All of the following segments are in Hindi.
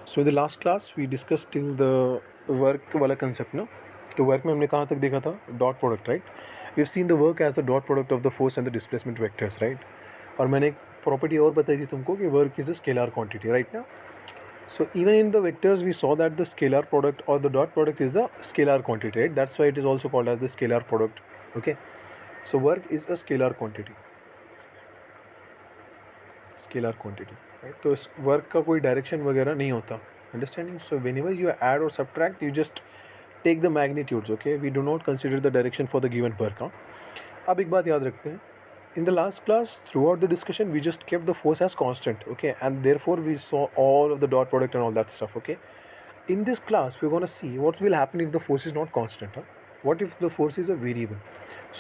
So in the last class we discuss till the work वाला कंसेप्ट ना. तो वर्क में हमने कहाँ तक देखा था? Dot product, right. We have seen the work as the dot product of the force and the displacement vectors, right. और मैंने एक प्रॉपर्टी और बताई थी तुमको कि work is a scalar quantity, right ना. So even in the vectors we saw that the scalar product or the dot product is the scalar quantity, right? That's why it is also called as the scalar product. Okay, so work is a scalar quantity, scalar quantity, right? तो इस work का कोई direction वगैरह नहीं होता, understanding? So whenever you add or subtract, you just take the magnitudes. Okay, we do not consider the direction for the given work. हाँ, अब एक बात याद रखते हैं. In the last class, throughout the discussion, we just kept the force as constant, okay, and therefore we saw all of the dot product and all that stuff, okay. In this class, we're going to see what will happen if the force is not constant. Huh? What if the force is a variable?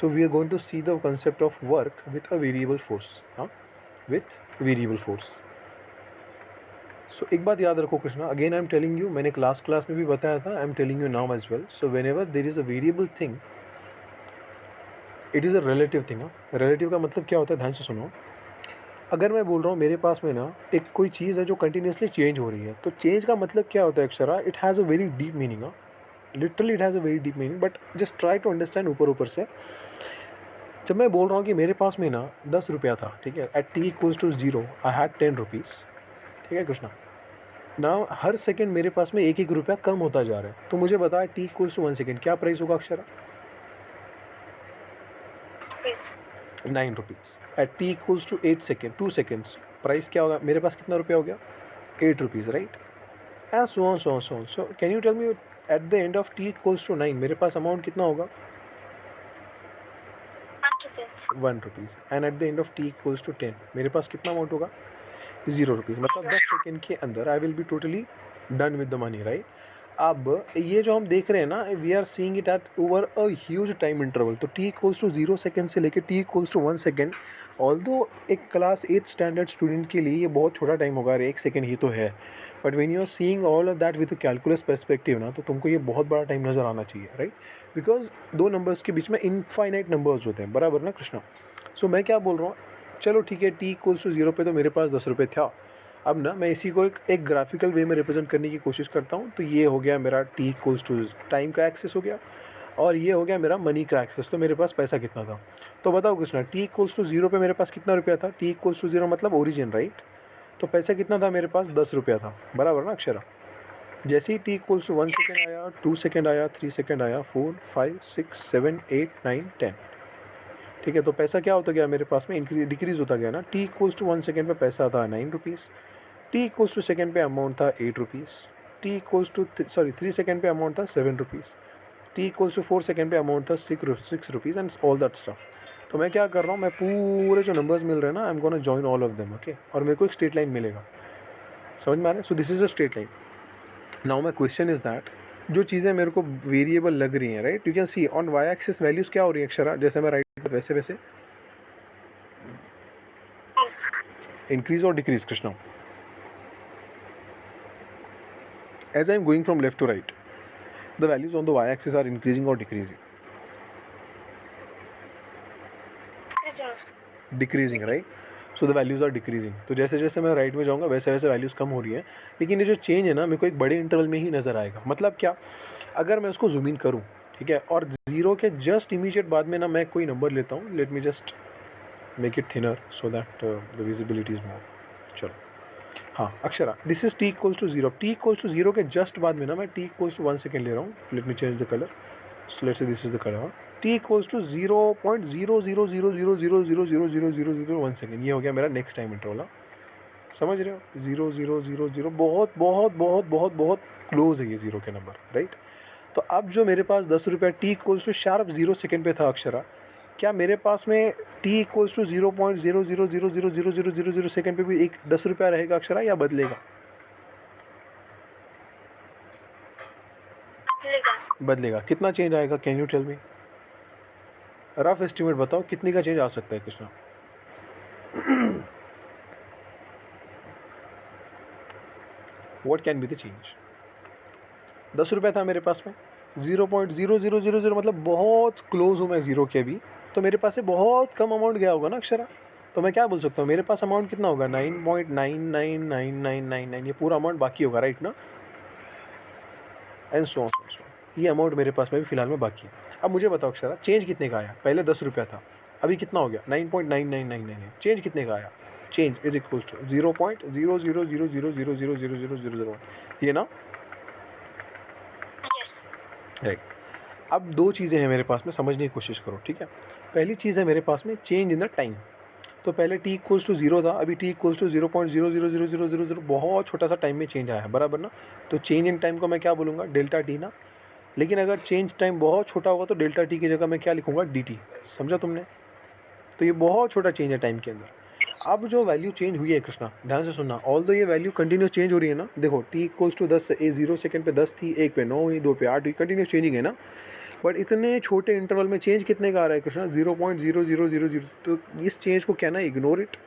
So we are going to see the concept of work with a variable force. Huh? With variable force. So एक बात याद रखो Krishna. Again, I'm telling you. मैंने क्लास में भी बताया था. I'm telling you now as well. So whenever there is a variable thing, it is a relative thing. Relative का मतलब क्या होता है? ध्यान से सुनो. अगर मैं बोल रहा हूँ मेरे पास में ना एक कोई चीज़ है जो कंटिन्यूसली चेंज हो रही है, तो चेंज का मतलब क्या होता है Akshara? It has a very deep meaning. Literally it has a very deep meaning, but just try to understand ऊपर से. जब मैं बोल रहा हूँ कि मेरे पास में ना 10 रुपया था, ठीक है, at t equals to 0 I had 10 rupees, ठीक है कृष्णा. ना हर सेकेंड मेरे पास में एक रुपया कम होता जा रहा है. तो मुझे बताया टी इक्वल्स टू 1 सेकेंड क्या प्राइस होगा Akshara? 9 rupees. At t equals to 8 second, 2 seconds, price क्या होगा? मेरे पास कितना रुपया हो गया? 8 rupees, right. And so on so on so on. So can you tell me at the end of t equals to 9 मेरे पास अमाउंट कितना होगा? 1 rupees. And at the end of t equals to 10 मेरे पास कितना अमाउंट होगा? 0 रुपीज़. मतलब 10 सेकेंड के अंदर I will be totally done with the money, right. अब ये जो हम देख रहे हैं ना, we are seeing it at over a huge time interval. तो टी इक्वल्स टू 0 सेकेंड से लेकर t equals to 1 second, although एक क्लास 8 स्टैंडर्ड स्टूडेंट के लिए ये बहुत छोटा टाइम होगा. 1 सेकेंड ही तो है, but when you are seeing all of that with calculus perspective ना, तो तुमको ये बहुत बड़ा टाइम नज़र आना चाहिए, राइट. बिकॉज दो नंबर्स के बीच में इनफाइनाइट नंबर्स होते हैं, बराबर ना कृष्णा. सो मैं क्या बोल रहा हूँ, चलो ठीक है, टी इक्वल्स टू 0 पे तो मेरे पास 10 रुपये था. अब ना मैं इसी को एक ग्राफिकल वे में रिप्रेजेंट करने की कोशिश करता हूँ. तो ये हो गया मेरा टी इक्वल्स टू टाइम का एक्सेस हो गया, और ये हो गया मेरा मनी का एक्सेस. तो मेरे पास पैसा कितना था? तो बताओ कृष्णा, टी इक्वल्स टू 0 पे मेरे पास कितना रुपया था? टी इक्वल्स टू 0 मतलब ओरिजिन, राइट. तो पैसा कितना था मेरे पास? 10 रुपया था, बराबर ना अक्षरा. जैसे ही टी इक्वल्स टू 1 सेकेंड आया, 2 सेकेंड आया, 3 सेकेंड आया, 4, 5, 6, 7, 8, 9, 10, ठीक है. तो पैसा क्या होता गया मेरे पास में? डिक्रीज होता गया ना. टी इक्वल्स टू 1 सेकेंड पे पैसा था 9 rupees. T equals to second पे अमाउंट था 8 rupees. T equals to 3 second पे अमाउंट था 7 rupees. T equals to 4 second पे अमाउंट था 6 rupees and all that stuff. तो मैं क्या कर रहा हूँ, मैं पूरे जो नंबर्स मिल रहे हैं ना, I am gonna join all of them, okay. और मेरे को एक स्ट्रेट लाइन मिलेगा, समझ में आ रहा है? So this is a straight line. Now my question is that, जो चीज़ें मेरे को वेरिएबल लग रही हैं, right, you can see on y axis values क्या हो रही है अक्षरा? जैसे मैं राइट वैसे वैसे इंक्रीज और decrease Krishna. As I am going from left to right, the values on the y-axis are increasing or decreasing? Decreasing, right? So the values are decreasing. तो जैसे जैसे मैं राइट में जाऊँगा वैसे वैसे वैल्यूज़ कम हो रही हैं. लेकिन ये जो चेंज है ना, मेरे को एक बड़े इंटरवल में ही नज़र आएगा. मतलब क्या? अगर मैं उसको जूम इन करूँ, ठीक है, और 0 के जस्ट इमीडिएट बाद में ना मैं कोई नंबर लेता हूँ. Let me just make it thinner so that the visibility is more. चलो, हाँ Akshara, this is t equals to 0. T equals to 0 के जस्ट बाद में ना मैं टी इक्वल्स टू 1 सेकेंड ले रहा हूँ. Let me change the colour. So let's say this is the color. T equals to 0.00000000001 second. ये हो गया मेरा नेक्स्ट टाइम इंटरवल. समझ रहे हो? 0000 बहुत बहुत बहुत बहुत बहुत क्लोज है ये 0 के नंबर, राइट. तो अब जो मेरे पास 10 रुपया t equals to sharp 0 second पे था अक्षरा, क्या मेरे पास में टी इक्वल्स टू 0.000000000 सेकेंड पे भी एक 10 रुपया रहेगा अक्षरा, या बदलेगा? बदलेगा. कितना चेंज आएगा? Can you tell me? Rough estimate बताओ कितने का चेंज आ सकता है Krishna? What can be the change? 10 रुपया था मेरे पास में, 0.0000 मतलब बहुत क्लोज हूँ मैं 0 के भी. तो मेरे पास से बहुत कम अमाउंट गया होगा ना अक्षरा. तो मैं क्या बोल सकता हूँ, मेरे पास अमाउंट कितना होगा 9.999999, ये पूरा अमाउंट बाकी होगा, राइट ना, एंड सो ऑन। ये अमाउंट मेरे पास में भी फिलहाल में बाकी है। अब मुझे बताओ अक्षरा, चेंज कितने का आया? पहले 10 रुपया था, अभी कितना हो गया? 9.9999। चेंज कितने का आया? चेंज इज इक्वल टू 0.0000000001, ये ना, राइट। अब दो चीज़ें हैं मेरे पास में, समझने की कोशिश करो, ठीक है। पहली चीज़ है मेरे पास में चेंज इन द टाइम। तो पहले t इक्वल्स टू 0 था, अभी t इक्वल्स टू 0.000000, बहुत छोटा सा टाइम में चेंज आया है, बराबर ना। तो चेंज इन टाइम को मैं क्या बोलूँगा? डेल्टा टी ना। लेकिन अगर चेंज टाइम बहुत छोटा होगा तो डेल्टा टी की जगह मैं क्या लिखूँगा? D T. समझा तुमने? तो ये बहुत छोटा चेंज है टाइम के अंदर। अब जो वैल्यू चेंज हुई है कृष्णा, ध्यान से सुनना, ऑल दो ये वैल्यू कंटिन्यूस चेंज हो रही है ना। देखो t इक्वल्स टू 10, 0 सेकंड पे 10 थी, 1 पे 9 हुई, 2 पे 8 हुई, कंटिन्यूस चेंजिंग है ना। बट इतने छोटे इंटरवल में चेंज कितने का आ रहा है कृष्णा? 0.0000। तो इस चेंज को क्या ना, इग्नोर इट,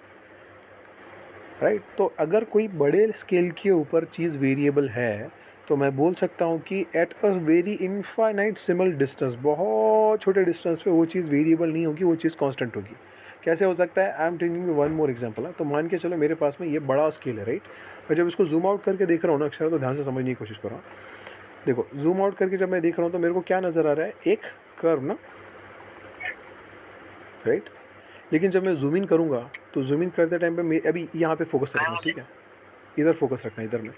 राइट। तो अगर कोई बड़े स्केल के ऊपर चीज़ वेरिएबल है तो मैं बोल सकता हूँ कि एट अ वेरी इनफाइनाइट सिमल डिस्टेंस, बहुत छोटे डिस्टेंस पे वो चीज़ वेरिएबल नहीं होगी, वो चीज़ कांस्टेंट होगी। कैसे हो सकता है? I am telling you one more example है। तो मान के चलो मेरे पास में ये बड़ा स्केल है, राइट। मैं जब इसको जूम आउट करके देख रहा हूँ ना अक्षर, तो ध्यान से समझने की कोशिश कर रहा हूँ। देखो जूम आउट करके जब मैं देख रहा हूँ तो मेरे को क्या नज़र आ रहा है? एक कर्व ना, राइट। लेकिन जब मैं जूम इन करूँगा तो जूम इन करते टाइम पे अभी यहाँ पे फोकस रखना, ठीक है, इधर फोकस रखना, इधर में।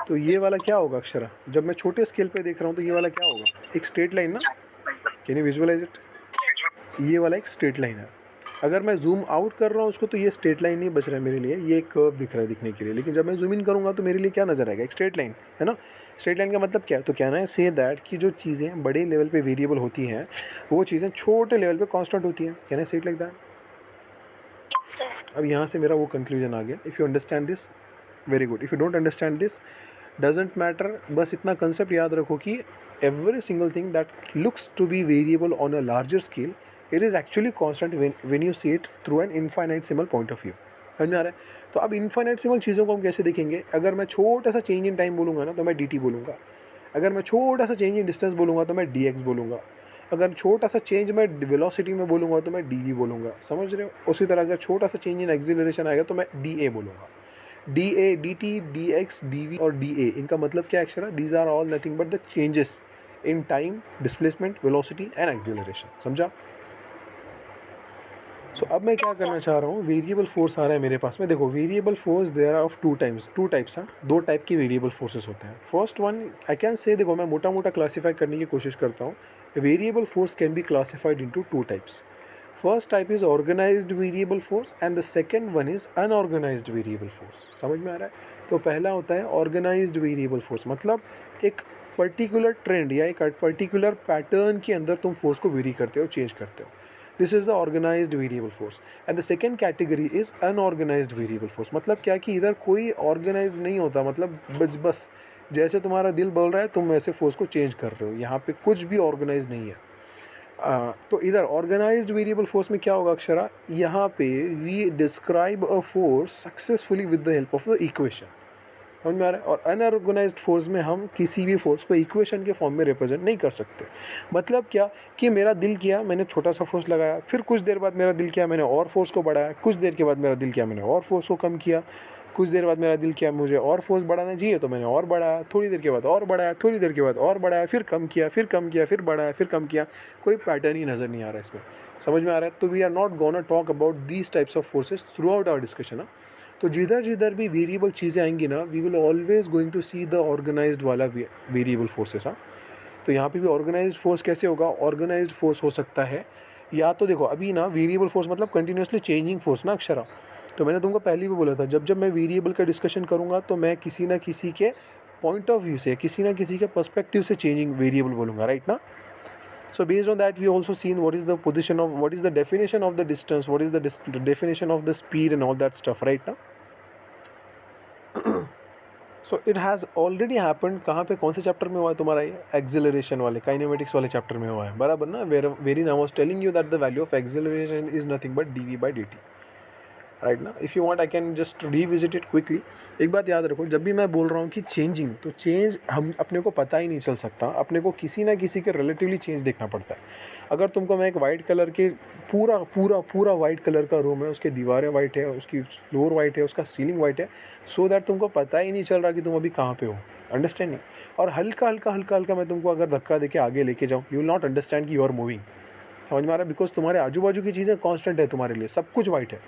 तो ये वाला क्या होगा अक्षरा? जब मैं छोटे स्केल पे देख रहा हूँ तो ये वाला क्या होगा? एक स्ट्रेट लाइन ना। Can you visualize it? ये वाला एक स्ट्रेट लाइन है। अगर मैं जूम आउट कर रहा हूँ उसको तो ये स्ट्रेट लाइन नहीं बच रहा है मेरे लिए, ये एक कर्व दिख रहा है दिखने के लिए। लेकिन जब मैं जूम इन करूँगा तो मेरे लिए क्या नजर आएगा? एक स्ट्रेट लाइन, है ना। स्ट्रेट लाइन का मतलब क्या है? तो कहना है से दैट कि जो चीज़ें बड़े लेवल पे वेरिएबल होती हैं वो चीज़ें छोटे लेवल पे कांस्टेंट होती हैं। कहना है से इट लाइक दैट। अब यहाँ से मेरा वो कंक्लूजन आ गया। If you understand this, very good. If you don't understand this, doesn't matter. बस इतना कंसेप्ट याद रखो कि every single thing that looks to be variable on a larger scale, it is actually constant when you see it through an infinitesimal point of view। समझ में आ रहा है? तो अब इन्फाइनाइटसिमल चीज़ों को हम कैसे देखेंगे? अगर मैं छोटा सा चेंज इन टाइम बोलूँगा ना तो मैं dt बोलूँगा। अगर मैं छोटा सा चेंज इन डिस्टेंस बोलूँगा तो मैं dx बोलूँगा। अगर छोटा सा चेंज मैं वेलोसिटी में बोलूँगा तो मैं dv बोलूँगा। समझ रहे हो? उसी तरह अगर छोटा सा चेंज इन एक्सीलरेशन आएगा तो मैं da बोलूँगा। dA, dt, dx, dv और dA, इनका मतलब क्या है Akshara? These are all nothing but the changes in time, displacement, velocity and acceleration. समझा? सो अब मैं क्या करना चाह रहा हूँ, वेरिएबल फोर्स आ रहा है मेरे पास में। देखो variable force there are of two types हैं, दो टाइप की वेरिएबल फोर्सेस होते हैं। First one I can say, देखो मैं मोटा मोटा क्लासीफाई करने की कोशिश करता हूँ। Variable force can be classified into two types. First type is organized variable force and the second one is unorganized variable force. समझ में आ रहा है? तो पहला होता है ऑर्गेनाइज्ड वेरिएबल फोर्स, मतलब एक पर्टिकुलर ट्रेंड या एक पर्टिकुलर पैटर्न के अंदर तुम फोर्स को वेरी करते हो, चेंज करते हो। This is the organized variable force. And the second category is unorganized variable force. मतलब क्या कि इधर कोई ऑर्गेनाइज नहीं होता, मतलब बस जैसे तुम्हारा दिल बोल रहा है तुम वैसे फोर्स को चेंज कर रहे हो, यहाँ पे कुछ भी ऑर्गेनाइज नहीं है। तो इधर ऑर्गेनाइज्ड वेरिएबल फोर्स में क्या होगा अक्षरा? यहाँ पे we describe a force successfully with the help of the equation. समझ में आ रहा है? और अनऑर्गेनाइज्ड फोर्स में हम किसी भी फोर्स को इक्वेशन के फॉर्म में रिप्रेजेंट नहीं कर सकते। मतलब क्या कि मेरा दिल किया, मैंने छोटा सा फोर्स लगाया, फिर कुछ देर बाद मेरा दिल किया, मैंने और फोर्स को बढ़ाया, कुछ देर के बाद मेरा दिल किया, मैंने और फोर्स को कम किया, कुछ देर बाद मेरा दिल किया मुझे और फोर्स बढ़ाना चाहिए तो मैंने और बढ़ाया, थोड़ी देर के बाद और बढ़ाया, थोड़ी देर के बाद और बढ़ाया, फिर कम किया, फिर कम किया, फिर बढ़ाया, फिर कम किया। कोई पैटर्न ही नज़र नहीं आ रहा इसमें। समझ में आ रहा है? तो we are not gonna talk about these types of forces throughout our discussion. तो जिधर जिधर भी वेरिएबल चीज़ें आएंगी ना, we will always going to see the organized वाला वेरिएबल फोर्सेस। हाँ, तो यहाँ पे भी ऑर्गेनाइज्ड फोर्स कैसे होगा? ऑर्गेनाइज्ड फोर्स हो सकता है या तो देखो अभी ना वेरिएबल फोर्स मतलब कंटिन्यूसली चेंजिंग फोर्स ना अक्षरा। तो मैंने तुमको पहले भी बोला था, जब जब मैं वेरिएबल का डिस्कशन करूँगा तो मैं किसी ना किसी के पॉइंट ऑफ व्यू से, किसी ना किसी के पर्सपेक्टिव से चेंजिंग वेरिएबल बोलूँगा, राइट ना। So based on that, we also seen what is the position of, what is the definition of the distance, what is the definition of the speed and all that stuff, right now. So it has already happened। कहाँ पे, कौन से चैप्टर में हुआ है तुम्हारा ये? एक्सेलरेशन वाले, काइनेमेटिक्स वाले चैप्टर में हुआ है, बराबर ना। Very now was telling you that the value of acceleration is nothing but dv by dt। Right ना. If you want I can just revisit it quickly. एक बात याद रखो, जब भी मैं बोल रहा हूँ कि चेंजिंग, तो चेंज हम अपने को पता ही नहीं चल सकता, अपने को किसी ना किसी के रिलेटिवली चेंज देखना पड़ता है. अगर तुमको मैं एक वाइट कलर के पूरा पूरा पूरा वाइट कलर का रूम है, उसके दीवारें वाइट है, उसकी फ्लोर वाइट है, उसका सीलिंग वाइट है, सो दैट तुमको पता ही नहीं चल रहा कि तुम अभी कहाँ पे हो. अंडरस्टैंडिंग. और हल्का हल्का हल्का हल्का मैं तुमको अगर धक्का देके आगे लेके जाऊँ, यू विल नॉट अंडरस्टैंड कि यू आर मूविंग. समझ में आ रहा है? बिकॉज तुम्हारे आजू बाजू की चीज़ें कांस्टेंट है, तुम्हारे लिए सब कुछ वाइट है,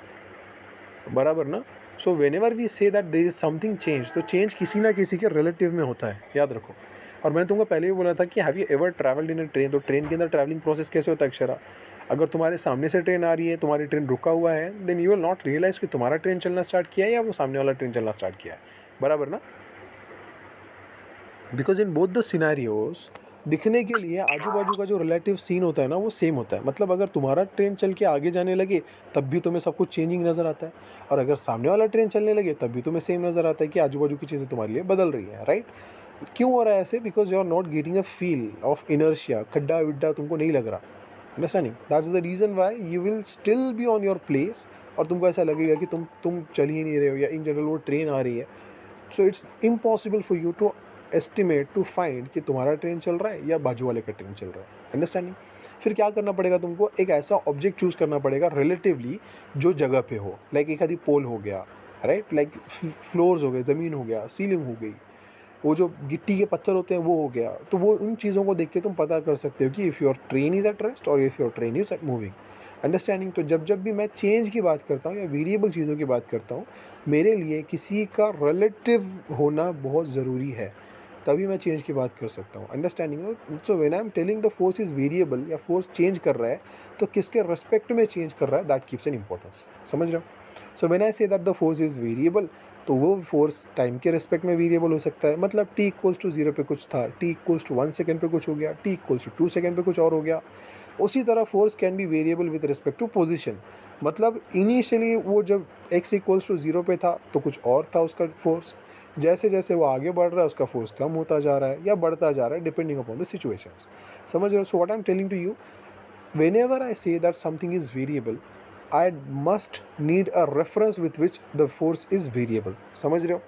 बराबर ना. So whenever we say that there is something change, तो चेंज किसी ना किसी के रिलेटिव में होता है, याद रखो. और मैंने तुमको पहले भी बोला था कि have you ever travelled in a train. तो ट्रेन के अंदर ट्रैवलिंग प्रोसेस कैसे होता है अक्षरा? अगर तुम्हारे सामने से ट्रेन आ रही है, तुम्हारी ट्रेन रुका हुआ है, then you will not realize कि तुम्हारा ट्रेन चलना स्टार्ट किया है या वो सामने वाला ट्रेन चलना स्टार्ट किया है, बराबर ना. Because in both the scenarios दिखने के लिए आजू बाजू का जो रिलेटिव सीन होता है ना, वो सेम होता है. मतलब अगर तुम्हारा ट्रेन चल के आगे जाने लगे तब भी तुम्हें सब कुछ चेंजिंग नज़र आता है, और अगर सामने वाला ट्रेन चलने लगे तब भी तुम्हें सेम नज़र आता है कि आजू बाजू की चीज़ें तुम्हारे लिए बदल रही है, राइट. क्यों हो रहा है ऐसे? Because you are not getting a feel of inertia. खड्डा विड्डा तुमको नहीं लग रहा. Understanding. That is the reason why you will still be on your place, और तुमको ऐसा लगेगा कि तुम चल ही नहीं रहे हो, या इन जनरल वो ट्रेन आ रही है. So it's impossible for you to estimate to find कि तुम्हारा ट्रेन चल रहा है या बाजू वाले का ट्रेन चल रहा है. अंडरस्टैंडिंग. फिर क्या करना पड़ेगा तुमको? एक ऐसा ऑब्जेक्ट चूज़ करना पड़ेगा रिलेटिवली जो जगह पे हो. लाइक एक आधी पोल हो गया, राइट, लाइक फ्लोर्स हो गए, ज़मीन हो गया, सीलिंग हो गई, वो जो गिट्टी के पत्थर होते हैं वो हो गया. तो वो उन चीज़ों को देख के तुम पता कर सकते हो कि if your train is at rest और if your train is at moving. Understanding. तो जब जब भी मैं चेंज की बात करता हूँ या वेरिएबल चीज़ों की बात करता हूँ, मेरे लिए किसी का रिलेटिव होना बहुत ज़रूरी है, तभी मैं चेंज की बात कर सकता हूँ. Understanding. So when I am telling the force is variable या फोर्स चेंज कर रहा है, तो किसके रेस्पेक्ट में चेंज कर रहा है, दैट कीप्स एन इंपॉर्टेंस. समझ रहे हो? सो व्हेन आई से that the force is variable, तो वो फोर्स टाइम के रिस्पेक्ट में वेरिएबल हो सकता है. मतलब t इक्वल्स टू 0 पे कुछ था, t इक्वल्स टू 1 सेकेंड पे कुछ हो गया, t इक्वल्स टू 2 सेकेंड पे कुछ और हो गया. उसी तरह force can be variable with respect to position. मतलब इनिशियली वो जब x इक्वल्स टू 0 पे था तो कुछ और था उसका फोर्स, जैसे जैसे वो आगे बढ़ रहा है उसका फोर्स कम होता जा रहा है या बढ़ता जा रहा है, डिपेंडिंग अपॉन द सिचुएशंस. समझ रहे हो? So what I am telling to you, whenever I say that something is variable, I must need a reference with which the force is variable. समझ रहे हो?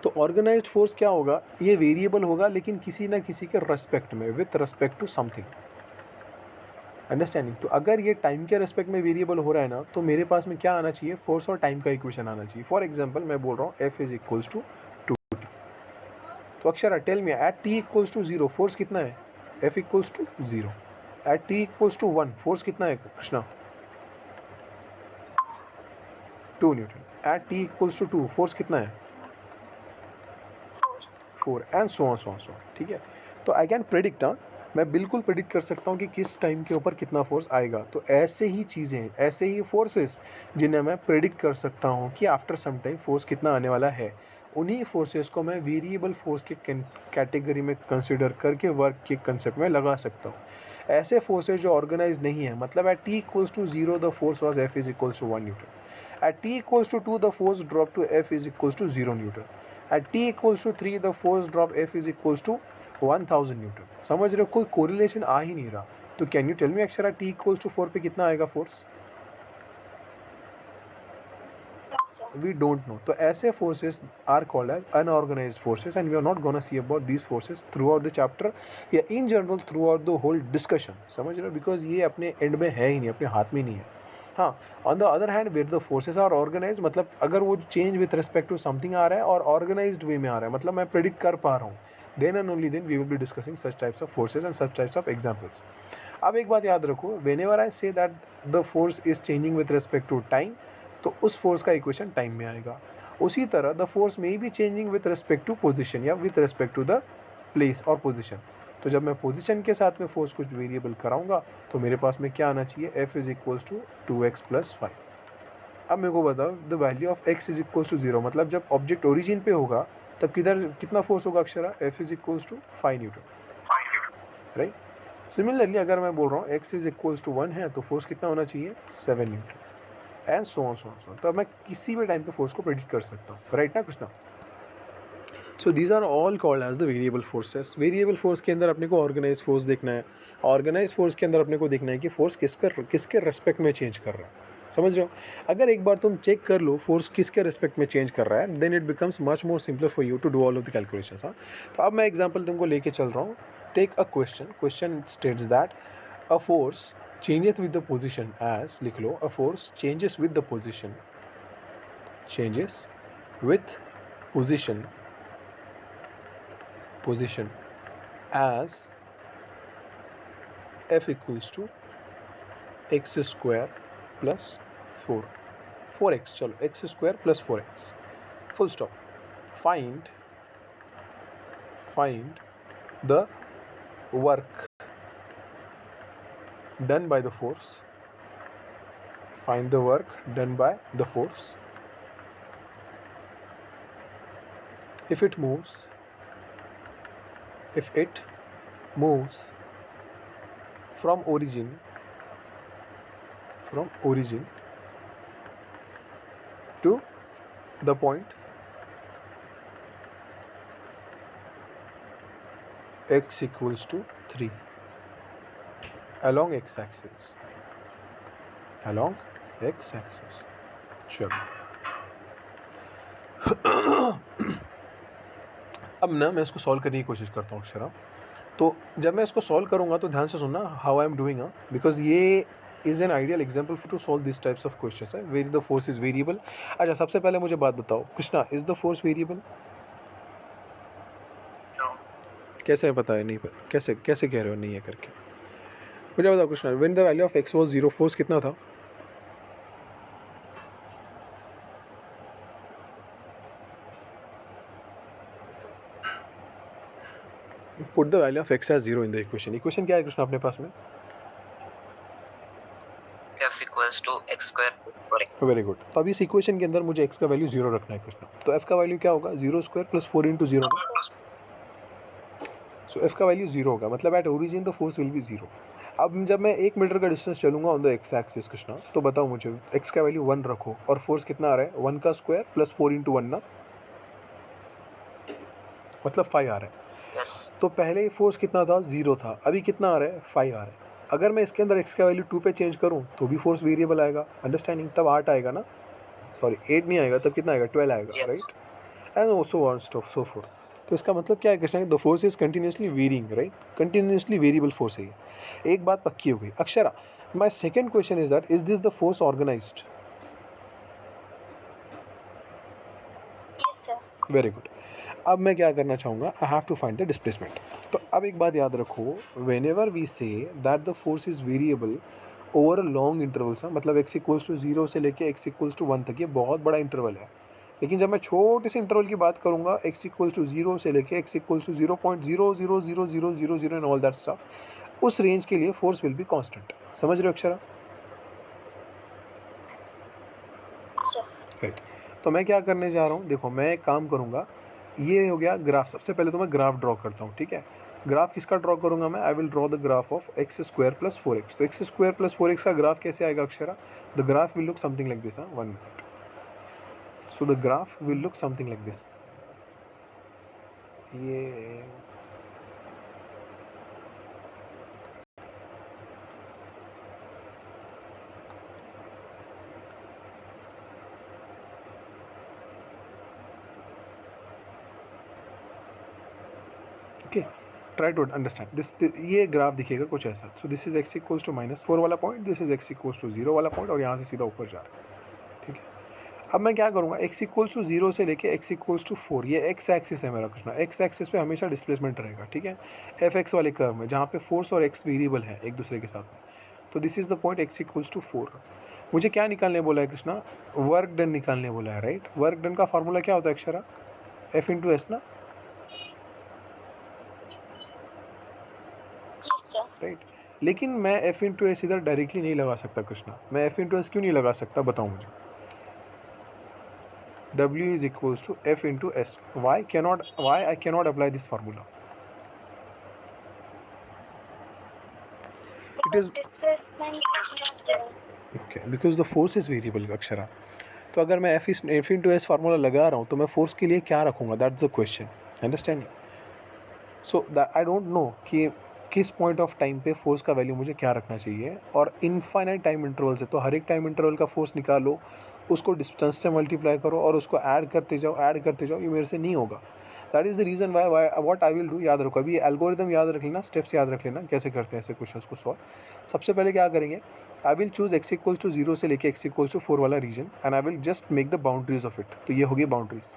तो ऑर्गेनाइज्ड फोर्स क्या होगा? ये वेरिएबल होगा लेकिन किसी ना किसी के रेस्पेक्ट में, with respect to something. Understanding. तो अगर ये टाइम के रेस्पेक्ट में वेरिएबल हो रहा है ना, तो मेरे पास में क्या आना चाहिए? फोर्स और टाइम का इक्वेशन आना चाहिए. फॉर एग्जाम्पल मैं बोल रहा हूँ F is equals to 2t. तो Akshara tell me at t equals to 0 force कितना है? F equals to 0. At t equals to 1 force कितना है Krishna? 2 newton. At t equals to 2 force कितना है? 4. And so on so on so on. ठीक है. तो आई कैन प्रेडिक्ट, मैं बिल्कुल प्रेडिक्ट कर सकता हूँ कि किस टाइम के ऊपर कितना फोर्स आएगा. तो ऐसे ही चीज़ें, ऐसे ही फोर्सेस जिन्हें मैं प्रेडिक्ट कर सकता हूँ कि आफ्टर सम टाइम फोर्स कितना आने वाला है, उन्हीं फोर्सेस को मैं वेरिएबल फोर्स के कैटेगरी में कंसिडर करके वर्क के कंसेप्ट में लगा सकता हूँ. ऐसे फोर्सेस जो ऑर्गेनाइज नहीं है, मतलब at t equals to 0 the force was F is equals to 1 newton. At t equals to 2 the force drop to F is equals to 0 newton. At t equals to 3 the force drop F is equals to 1000 newton. समझ रहे हो? कोई कोरिलेशन आ ही नहीं रहा. तो can you tell me Akshara t equals to 4 पे कितना आएगा फोर्स? We don't know. तो ऐसे forces are called as unorganized forces, and we are not gonna see about these forces throughout the chapter या in general throughout the whole discussion. समझ रहे हो? Because ये अपने end में है ही नहीं, अपने हाथ में नहीं है. हाँ, on the other hand where the forces are organized, मतलब अगर वो change with respect to something आ रहा है और organized way में आ रहा है, मतलब मैं predict कर पा रहा हूँ, then and only then we will be discussing such types of forces and such types of examples. अब एक बात याद रखो, whenever I say that the force is changing with respect to time, तो उस फोर्स का इक्वेशन टाइम में आएगा. उसी तरह द फोर्स में भी changing with respect to position या with respect to the place और पोजीशन. तो जब मैं पोजीशन के साथ में फोर्स कुछ वेरिएबल कराऊंगा तो मेरे पास में क्या आना चाहिए? F is equals to 2x plus 5. अब मेरे को बताओ the value of x is equals to 0, मतलब जब ऑब्जेक्ट ओरिजिन पे होगा तब कितना फोर्स होगा Akshara? F is equals to 5 newton. Right. Similarly अगर मैं बोल रहा हूँ x इज इक्वल्स टू 1 है तो फोर्स कितना होना चाहिए? 7 न्यूटन. And so on. तो मैं किसी भी टाइम पे फोर्स को प्रेडिक्ट कर सकता हूँ, राइट ना Krishna? So these are all called as the variable forces. Variable force के अंदर अपने को ऑर्गेनाइज फोर्स देखना है. ऑर्गेनाइज फोर्स के अंदर अपने को देखना है कि फोर्स किसके रेस्पेक्ट में चेंज कर रहा है. समझ रहे हो? अगर एक बार तुम चेक कर लो फोर्स किसके रिस्पेक्ट में चेंज कर रहा है, then it becomes much more simpler for you to do all of the calculations. हाँ, तो अब मैं एग्जांपल तुमको लेके चल रहा हूँ। Take a question states that a force changes with the position as, लिख लो, a force changes with the position, changes with position as f equals to x square plus 4x, चलो x square plus 4x, full stop. Find the work done by the force, find the work done by the force if it moves from origin to the point x equals to 3 along x-axis, चलो। अब ना मैं इसको सॉल्व करने की कोशिश करता हूँ अक्षरा। तो जब मैं इसको सॉल्व करूँगा तो ध्यान से सुनना how I am doing, because ये is an ideal example to solve this types of question है where the force is variable. अच्छा, सबसे पहले मुझे बात बताओ Krishna, is the force variable? कैसे पता है नहीं, कैसे कह रहे हो नहीं है करके? मुझे बताओ Krishna, when the value of x was 0, force कितना था? Put the value of x as 0 in the equation क्या है कृष्णा अपने पास में? f equals to x square for x. Very good. तो अब इस इक्वेशन के अंदर मुझे x का वैल्यू 0 रखना है कृष्णा, तो f का वैल्यू क्या होगा? 0 स्क्वायर प्लस 4 इंटू 0। सो f का वैल्यू 0 होगा, मतलब at origin the force will be 0। अब जब मैं 1 मीटर का डिस्टेंस चलूंगा on the x axis Krishna, तो बताओ मुझे x का वैल्यू 1 रखो और फोर्स कितना आ रहा है? 1 का स्क्वायर प्लस 4 इंटू 1 ना, मतलब 5 आ रहा है। तो पहले फोर्स कितना था? 0 था। अभी कितना आ रहा है? 5 आ रहा है। अगर मैं इसके अंदर x का वैल्यू 2 पे चेंज करूं तो भी फोर्स वेरिएबल आएगा, अंडरस्टैंडिंग? तब 8 आएगा ना, सॉरी 8 नहीं आएगा, तब कितना आएगा? 12 आएगा, right? And also on stop so forth. तो इसका मतलब क्या है Krishna? The force is continuously varying, right? Continuously variable force है। एक बात पक्की हो गई Akshara. My second question is that is this the force organized? Yes, sir. Very good. अब मैं क्या करना चाहूँगा? I have to find the displacement. तो अब एक बात याद रखो, whenever we say that the force is variable over a long interval सा, मतलब x इक्वल्स टू 0 से लेके x इक्वल्स टू 1 तक, ये बहुत बड़ा इंटरवल है। लेकिन जब मैं छोटे से इंटरवल की बात करूँगा, x इक्वल्स टू 0 से लेके x equals to 0.00000 and all that stuff, उस रेंज के लिए फोर्स विल बी कांस्टेंट। समझ रहे हो अक्षरा? राइट। तो मैं क्या करने जा रहा हूँ, देखो मैं एक काम करूँगा, ये हो गया ग्राफ। सबसे पहले तो मैं ग्राफ ड्रॉ करता हूँ, ठीक है? ग्राफ किसका ड्रॉ करूँगा मैं? I will draw the graph of x square plus 4x। तो एक्स स्क्वायर प्लस 4x का ग्राफ कैसे आएगा Akshara? The graph will look something like this. 1 minute. So the graph will look something like this. ये okay, try to understand this. ये ग्राफ दिखेगा कुछ ऐसा। So this is X equals to -4 वाला point, this is X equals to 0 वाला पॉइंट, और यहाँ से सीधा ऊपर जा रहा है, ठीक है? अब मैं क्या करूँगा, x इक्वल्स टू 0 से लेके x इक्वल्स टू 4, ये x एक्सिस है मेरा कृष्णा। x एक्सिस पे हमेशा डिस्प्लेसमेंट रहेगा, ठीक है? fx वाले कर्व में, जहाँ पे फोर्स और x वेरिएबल है एक दूसरे के साथ में। तो this is the point x equals to 4। मुझे क्या निकालने बोला है कृष्णा? वर्क डन निकालने बोला है, राइट? वर्क डन का फॉर्मूला क्या होता है अक्षरा? F इंटू एस ना, राइट? लेकिन मैं F इंटू एस इधर डायरेक्टली नहीं लगा सकता कृष्णा। मैं F इंटू एस क्यों नहीं लगा सकता, बताओ मुझे? W is equals to F into S. Why I cannot apply this formula? It is Displacement is not there. okay because the force is variable Akshara. तो अगर मैं F into S फार्मूला लगा रहा हूँ तो मैं फोर्स के लिए क्या रखूँगा? That's the question, understanding? So that I don't know कि किस पॉइंट ऑफ टाइम पे फोर्स का वैल्यू मुझे क्या रखना चाहिए, और इनफाइनाइट टाइम इंटरवल से, तो हर एक टाइम इंटरवल का फोर्स निकालो, उसको डिस्टेंस से मल्टीप्लाई करो और उसको ऐड करते जाओ, ये मेरे से नहीं होगा। That is the reason why what I will do. याद रखो, अभी एल्गोरिदम याद रख लेना, स्टेप्स याद रख लेना कैसे करते हैं ऐसे क्वेश्चंस को सॉल्व। सबसे पहले क्या करेंगे, I will choose x equals to 0 से लेके x इक्वल्स टू 4 वाला region and I will just make the boundaries of it. तो ये होगी बाउंड्रीज।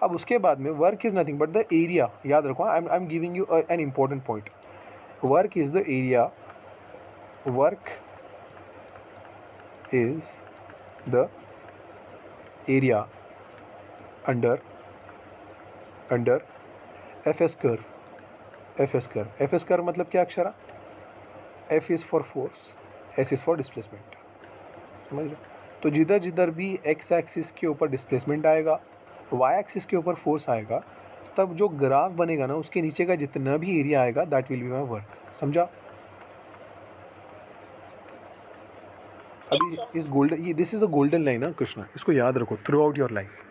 अब उसके बाद में work is nothing but the area. याद रखो, I am giving you an important point. Work is the area, work is the area under fs curve। fs curve मतलब क्या Akshara, f is for force, s is for displacement। समझ रहे हो? तो जिधर जिधर भी x एक्सिस के ऊपर डिस्प्लेसमेंट आएगा, y एक्सिस के ऊपर फोर्स आएगा, तब जो ग्राफ बनेगा ना, उसके नीचे का जितना भी एरिया आएगा that will be my work. समझा? अभी इस गोल्डन, ये this is a golden line है कृष्णा, इसको याद रखो through out your life.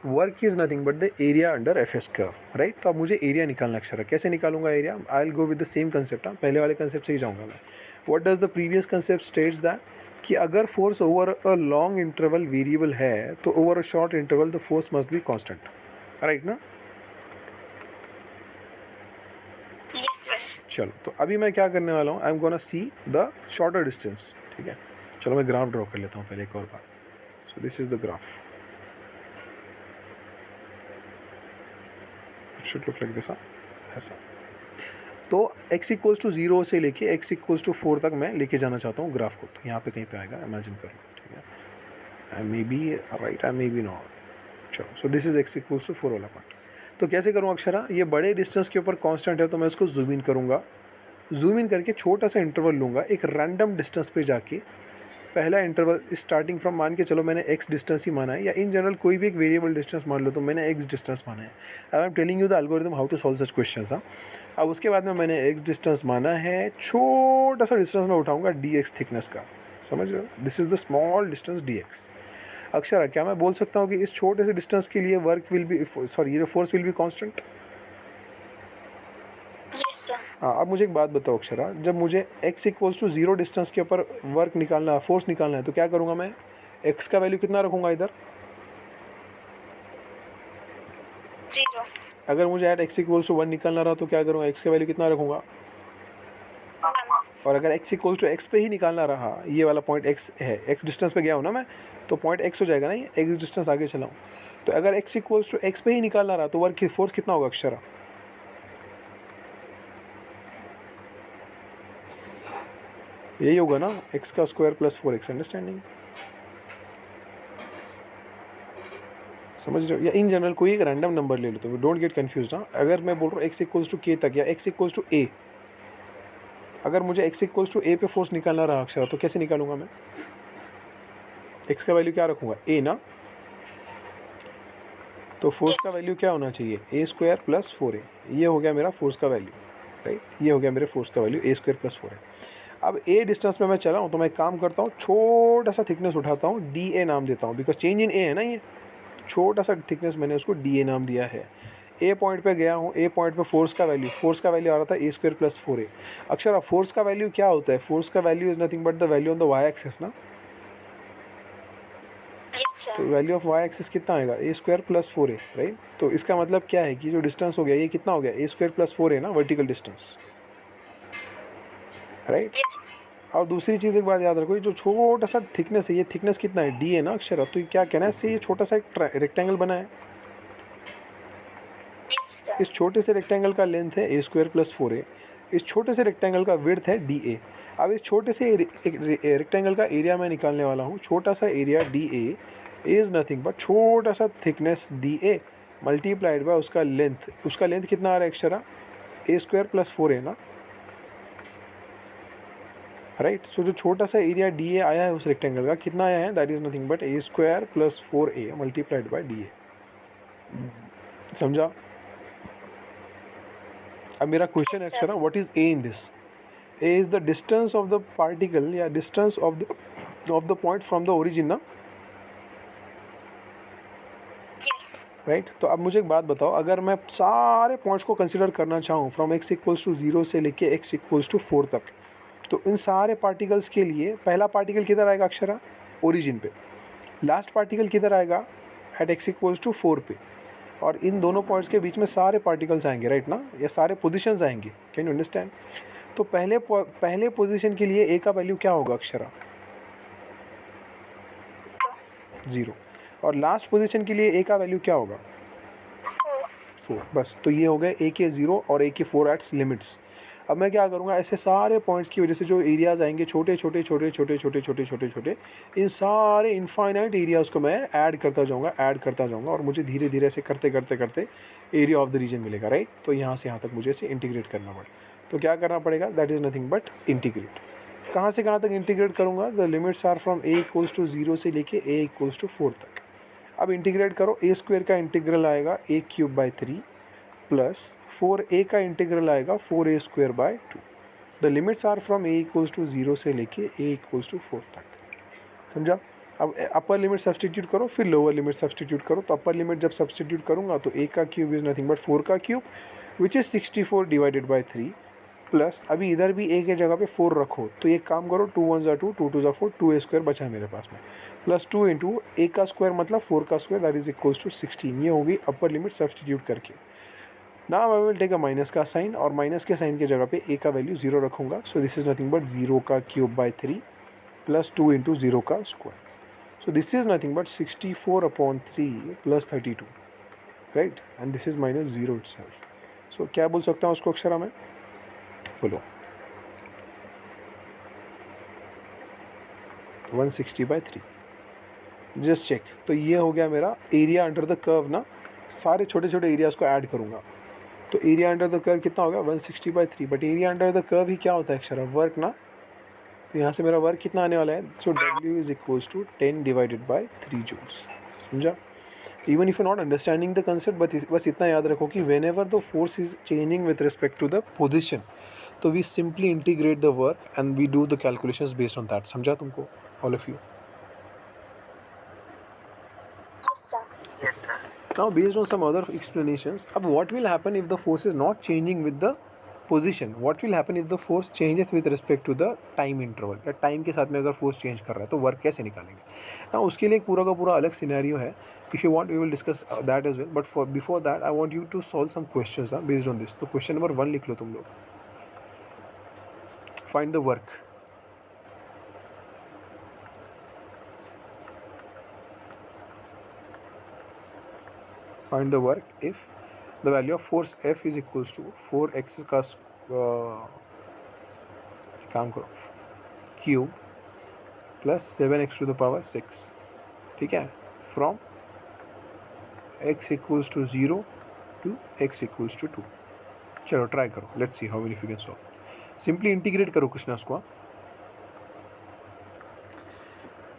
Work is nothing but the area under F S curve, right. तो अब मुझे एरिया निकालना अक्षर, कैसे निकालूंगा area, I will go with the same concept. पहले वाले कंसेप्ट से ही जाऊंगा मैं। What does the previous concept states that, कि अगर force over a long interval variable है तो over a short interval the force must be constant, right ना। चलो, तो अभी मैं क्या करने वाला हूँ, I am gonna see the shorter distance. ठीक है, चलो मैं ग्राफ ड्रॉ कर लेता हूँ पहले एक और बार। So this is the graph, it should look like this, ऐसा। तो x इक्वल्स टू 0 से लेके x इक्वल्स टू 4 तक मैं लेके जाना चाहता हूँ ग्राफ को। तो यहाँ पे कहीं पे आएगा, इमेजिन कर लो। ठीक है, I may be right, I may be not. चलो, so this is x equals to 4 वाला पार्ट। तो कैसे करूँ अक्षरा, ये बड़े डिस्टेंस के ऊपर कांस्टेंट है तो मैं इसको जूम इन करूँगा। जूम इन करके छोटा सा इंटरवल लूँगा, एक रैंडम डिस्टेंस पे जाके पहला इंटरवल स्टार्टिंग फ्रॉम, मान के चलो मैंने x डिस्टेंस ही माना है, या इन जनरल कोई भी एक वेरिएबल डिस्टेंस मान लो, तो मैंने x डिस्टेंस माना है। I am telling you the algorithm how to solve such questions. हाँ, अब उसके बाद में मैंने x डिस्टेंस माना है, छोटा सा डिस्टेंस मैं उठाऊंगा dx थिकनेस का। समझ रहे हो, this is the small distance dx। Akshara, क्या मैं बोल सकता हूँ कि इस छोटे से डिस्टेंस के लिए वर्क विल बी, सॉरी, ये फोर्स विल बी कांस्टेंट? हाँ, अब मुझे एक बात बताओ अक्षरा, जब मुझे x इक्वल्स टू 0 डिस्टेंस के ऊपर वर्क निकालना है, फोर्स निकालना है, तो क्या करूँगा मैं, x का वैल्यू कितना रखूँगा इधर? 0। अगर मुझे एट x इक्वल्स टू 1 निकालना रहा तो क्या करूँगा, x का वैल्यू कितना रखूँगा? 1। और अगर x इक्वल्स टू x पे ही निकालना रहा, ये वाला पॉइंट x है, x डिस्टेंस पे गया हूँ ना मैं, तो पॉइंट x हो जाएगा ना, ये x डिस्टेंस आगे चलाऊँ। तो अगर x इक्वल्स टू x पे ही निकालना रहा तो वर्क फोर्स कितना होगा अक्षरा? यही होगा ना, x का स्क्वायर प्लस 4x। अंडरस्टैंडिंग, समझ रहे हो? या इन जनरल कोई एक रैंडम नंबर ले लो तुम, डोंट गेट कंफ्यूज। ना, अगर मैं बोल रहा हूँ x इक्वल्स टू k तक या x इक्वल्स टू a, अगर मुझे x इक्वल्स टू a पे फोर्स निकालना रहा अक्षरा, तो कैसे निकालूंगा मैं? x का वैल्यू क्या रखूंगा, a ना। तो फोर्स का वैल्यू क्या होना चाहिए, a स्क्वायर प्लस 4a। ये हो गया मेरा फोर्स का वैल्यू, राइट। ये हो गया मेरे फोर्स का value, a square plus 4a। अब a डिस्टेंस में मैं चला हूँ, तो मैं एक काम करता हूँ, छोटा सा थिकनेस उठाता हूँ, da नाम देता हूँ, बिकॉज चेंज इन a है ना, ये छोटा सा थिकनेस मैंने उसको da नाम दिया है। ए पॉइंट पे गया हूँ, ए पॉइंट पे फोर्स का वैल्यू आ रहा था a स्क्वायर प्लस 4a। अक्षर, फोर्स का वैल्यू क्या होता है? फोर्स का value is nothing but the value on the y axis ना। तो वैल्यू ऑफ y एक्सिस कितना आएगा, a square plus 4a, right. तो इसका मतलब क्या है कि जो डिस्टेंस हो गया ये कितना हो गया, a स्क्वायर प्लस 4a ना, वर्टिकल डिस्टेंस, राइट। और दूसरी चीज़ एक बात याद रखो, ये जो छोटा सा थिकनेस है, ये थिकनेस कितना है, d है ना अक्षर। तो क्या कहना है इससे, ये छोटा सा एक रेक्टेंगल बना है। इस छोटे से रेक्टेंगल का लेंथ है a स्क्वायर प्लस 4a, इस छोटे से रेक्टेंगल का विड्थ है da। अब इस छोटे से रेक्टेंगल का एरिया मैं निकालने वाला हूँ। छोटा सा area da is nothing but छोटा सा थिकनेस da मल्टीप्लाइड बाय उसका लेंथ कितना आ रहा है Akshara, a square plus 4a ना, राइट। सो जो छोटा सा एरिया da आया है उस रेक्टेंगल का, कितना आया है, that is nothing but a square plus 4a multiplied by da। समझा? अब मेरा क्वेश्चन है Akshara, what is a in this? a is the distance of the particle या distance of the point from the origin ना। राइट। तो अब मुझे एक बात बताओ, अगर मैं सारे पॉइंट्स को कंसिडर करना चाहूँ फ्रॉम x इक्वल्स टू 0 से लेके x इक्वल्स टू 4 तक, तो इन सारे पार्टिकल्स के लिए पहला पार्टिकल किधर आएगा अक्षरा? ओरिजिन पे। लास्ट पार्टिकल किधर आएगा? एट x इक्वल्स टू 4 पे। और इन दोनों पॉइंट्स के बीच में सारे पार्टिकल्स आएंगे, राइट ना, या सारे पोजीशंस आएंगे। Can you understand? तो पहले पोजीशन के लिए a का वैल्यू क्या होगा अक्षरा? 0। और लास्ट पोजीशन के लिए a का वैल्यू क्या होगा? 4। बस, तो ये हो गए a के 0 और a के 4 एट्स लिमिट्स। अब मैं क्या करूँगा, ऐसे सारे पॉइंट्स की वजह से जो एरियाज़ आएंगे छोटे छोटे छोटे छोटे छोटे छोटे छोटे छोटे, इन सारे इनफाइनाइट एरियाज़ को मैं ऐड करता जाऊँगा और मुझे धीरे धीरे ऐसे करते करते करते एरिया ऑफ द रीजन मिलेगा, राइट। तो यहाँ से यहाँ तक मुझे इसे इंटीग्रेट करना पड़ेगा। तो क्या करना पड़ेगा? That is nothing but integrate. कहाँ से कहाँ तक इंटीग्रेट करूँगा? The limits are from a equals to 0 से लेके a इक्वल्स टू 4 तक। अब इंटीग्रेट करो, a स्क्वायर का इंटीग्रल आएगा a cube by 3 plus 4a का इंटीग्रल आएगा 4a square by 2। The limits are from a equals to 0 से लेके a इक्वल्स टू 4 तक। समझा? अब अपर लिमिट सब्सटीट्यूट करो, फिर लोअर लिमिट सब्सटीट्यूट करो। तो अपर लिमिट जब सब्सटीट्यूट करूँगा तो a का क्यूब इज़ नथिंग बट 4 का cube which is 64 divided by 3 plus अभी इधर भी a के जगह पे 4 रखो, तो एक काम करो, 2 1 ज़ा 2, 2 2 ज़ा 4, 2a स्क्वायर बचा है मेरे पास में, प्लस 2 इंटू a का स्क्वायर मतलब 4 का square, that is equals to 16। ये होगी अपर लिमिट सब्सटीट्यूट करके। Now I will take a minus का साइन, और माइनस के साइन की जगह पे a का वैल्यू 0 रखूंगा। So this is nothing but 0 का क्यूब बाई 3 प्लस 2 इंटू 0 का square. So this is nothing but 64/3 plus 32, right, and this is minus 0 itself. So क्या बोल सकता हूँ उसको अक्षरा में? बोलो 160/3। Just check. तो ये हो गया मेरा एरिया अंडर द कर्व ना। सारे छोटे छोटे एरियाज़ को ऐड करूँगा तो एरिया अंडर द कर्व कितना होगा? 160/3। But area under the curve ही क्या होता है अक्षरा? वर्क ना। तो यहाँ से मेरा वर्क कितना आने वाला है? So W is equals to 10 divided by 3 joules. समझा? Even if you not understanding the concept, बस इतना याद रखो कि whenever the force is changing with respect to the position, तो we simply integrate the work and we do the calculations based on that. समझा तुमको all of you? Yes, sir. Now based on some other explanations, अब what will happen if the force is not changing with the position? What will happen if the force changes with respect to the time interval? या टाइम के साथ में अगर फोर्स चेंज कर रहा है तो वर्क कैसे निकालेंगे? ना उसके लिए एक पूरा का पूरा अलग सिनेरियो है। If you want we will discuss that as well, but for before that I want you to solve some questions based on this. तो क्वेश्चन नंबर 1 लिख लो तुम लोग। Find the work. Find the work if the value of force F is equals to 4x का काम करो cube plus 7x to the power 6, ठीक है, from x equals to 0 to x equals to 2। चलो ट्राई करो, let's see how if you can solve. Simply integrate करो कृष्णा उसको।